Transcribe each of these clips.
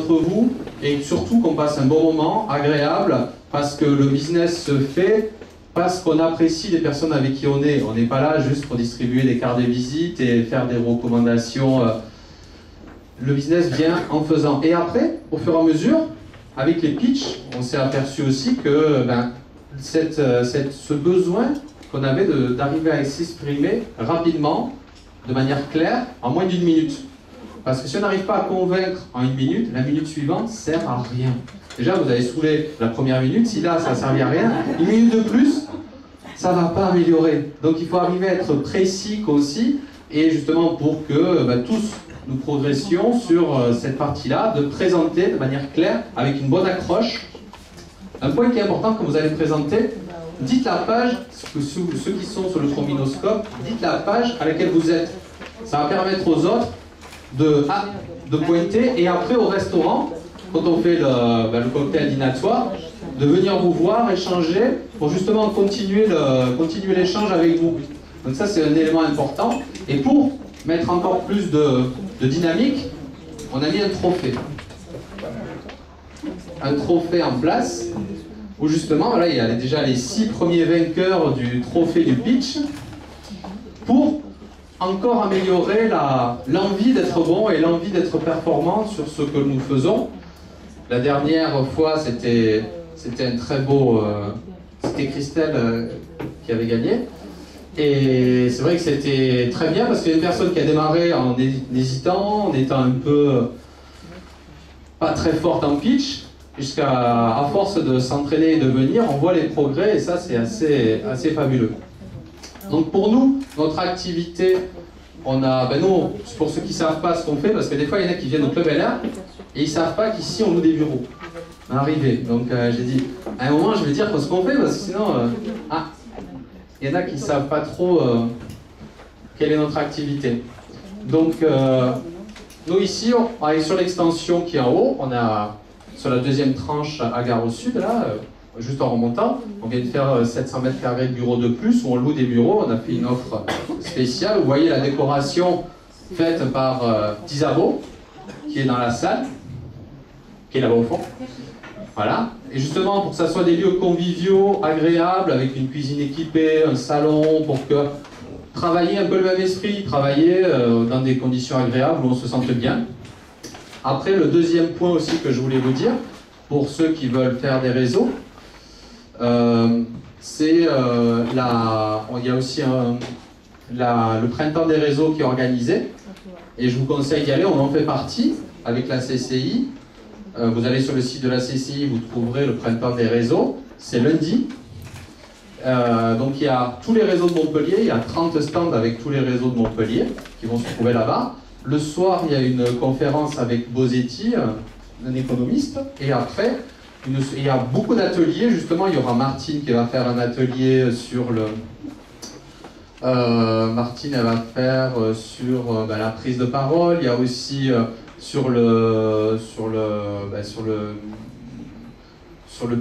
d'entre vous et surtout qu'on passe un bon moment agréable parce que le business se fait parce qu'on apprécie les personnes avec qui on est. On n'est pas là juste pour distribuer des cartes de visite et faire des recommandations. Le business vient en faisant. Et après, au fur et à mesure, avec les pitchs, on s'est aperçu aussi que ce besoin qu'on avait d'arriver à s'exprimer rapidement, de manière claire, en moins d'1 minute. Parce que si on n'arrive pas à convaincre en 1 minute, la minute suivante sert à rien. Déjà, vous avez saoulé la première minute, si là, ça ne servait à rien, 1 minute de plus, ça ne va pas améliorer. Donc il faut arriver à être précis aussi, et justement pour que tous nous progressions sur cette partie-là, de présenter de manière claire, avec une bonne accroche. Un point qui est important quand vous allez présenter, dites la page, ceux qui sont sur le trombinoscope, dites la page à laquelle vous êtes. Ça va permettre aux autres de pointer, et après au restaurant, quand on fait le cocktail dînatoire, de venir vous voir, échanger, pour justement continuer l'échange avec vous. Donc ça c'est un élément important. Et pour mettre encore plus de dynamique, on a mis un trophée. Un trophée en place, où justement, voilà, il y a déjà les 6 premiers vainqueurs du trophée du pitch, pour encore améliorer l'envie d'être bon et l'envie d'être performant sur ce que nous faisons. La dernière fois, c'était un très beau... c'était Christelle qui avait gagné. Et c'est vrai que c'était très bien parce qu'il y a une personne qui a démarré en hésitant, en étant un peu pas très forte en pitch, jusqu'à force de s'entraîner et de venir, on voit les progrès et ça c'est assez fabuleux. Donc pour nous, notre activité, on a, nous, pour ceux qui ne savent pas ce qu'on fait, parce que des fois il y en a qui viennent au Club LR et ils ne savent pas qu'ici on loue des bureaux. On est arrivé, donc j'ai dit, à un moment je vais dire ce qu'on fait parce que sinon, il y en a qui ne savent pas trop quelle est notre activité. Donc nous ici, on est sur l'extension qui est en haut, on a sur la deuxième tranche à Gare au Sud, là, juste en remontant, on vient de faire 700 mètres carrés de bureaux de plus, où on loue des bureaux, on a fait une offre spéciale. Vous voyez la décoration faite par Tisabo, qui est dans la salle, qui est là-bas au fond. Voilà. Et justement, pour que ça soit des lieux conviviaux, agréables, avec une cuisine équipée, un salon, pour que travailler un peu le même esprit, travailler dans des conditions agréables où on se sente bien. Après, le deuxième point aussi que je voulais vous dire, pour ceux qui veulent faire des réseaux, c'est il y a aussi le printemps des réseaux qui est organisé, et je vous conseille d'y aller, on en fait partie avec la CCI. Vous allez sur le site de la CCI, vous trouverez le printemps des réseaux, c'est lundi. Donc il y a tous les réseaux de Montpellier, il y a 30 stands avec tous les réseaux de Montpellier qui vont se trouver là-bas. Le soir, il y a une conférence avec Bosetti, un économiste, et après, il y a beaucoup d'ateliers. Justement, il y aura Martine qui va faire un atelier sur le... Martine, elle va faire sur la prise de parole. Il y a aussi sur le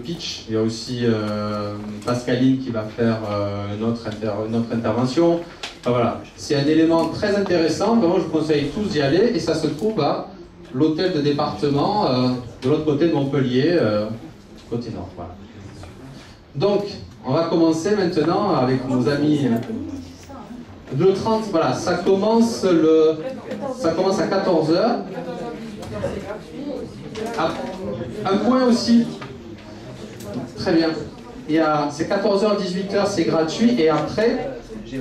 pitch, il y a aussi Pascaline qui va faire une autre intervention. Enfin, voilà, c'est un élément très intéressant. Vraiment, je vous conseille tous d'y aller, et ça se trouve à l'hôtel de département de l'autre côté de Montpellier, côté nord. Voilà. Donc, on va commencer maintenant avec nos amis. Le 30, voilà, ça commence à 14h. Un point aussi. Très bien. C'est 14h, 18h, c'est gratuit, et après,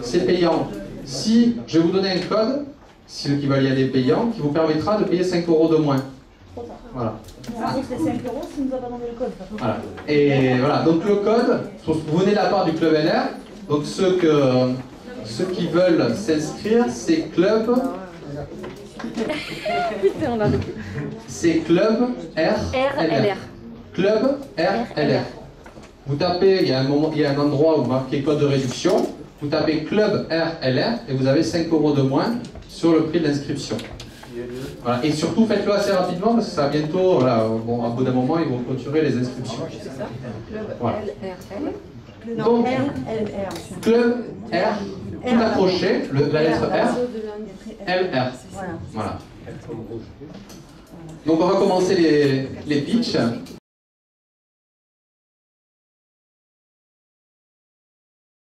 c'est payant. Si je vais vous donner un code, si ceux qui veulent y aller payant, qui vous permettra de payer 5 € de moins. Voilà. Ah, c'est 5 € si nous avons donné le code. Voilà. Et voilà, donc le code, vous venez de la part du Club LR, donc ceux qui veulent s'inscrire, c'est Club... C'est Club RLR. Club RLR. Vous tapez, il y a un endroit où vous marquez code de réduction, vous tapez Club RLR et vous avez 5 € de moins sur le prix de l'inscription. Voilà. Et surtout, faites-le assez rapidement parce que ça va bientôt, voilà, bon, à bout d'un moment, ils vont clôturer les inscriptions. Voilà. Donc, Club R, tout accroché, la lettre R, LR. Voilà. Donc on va commencer les pitchs.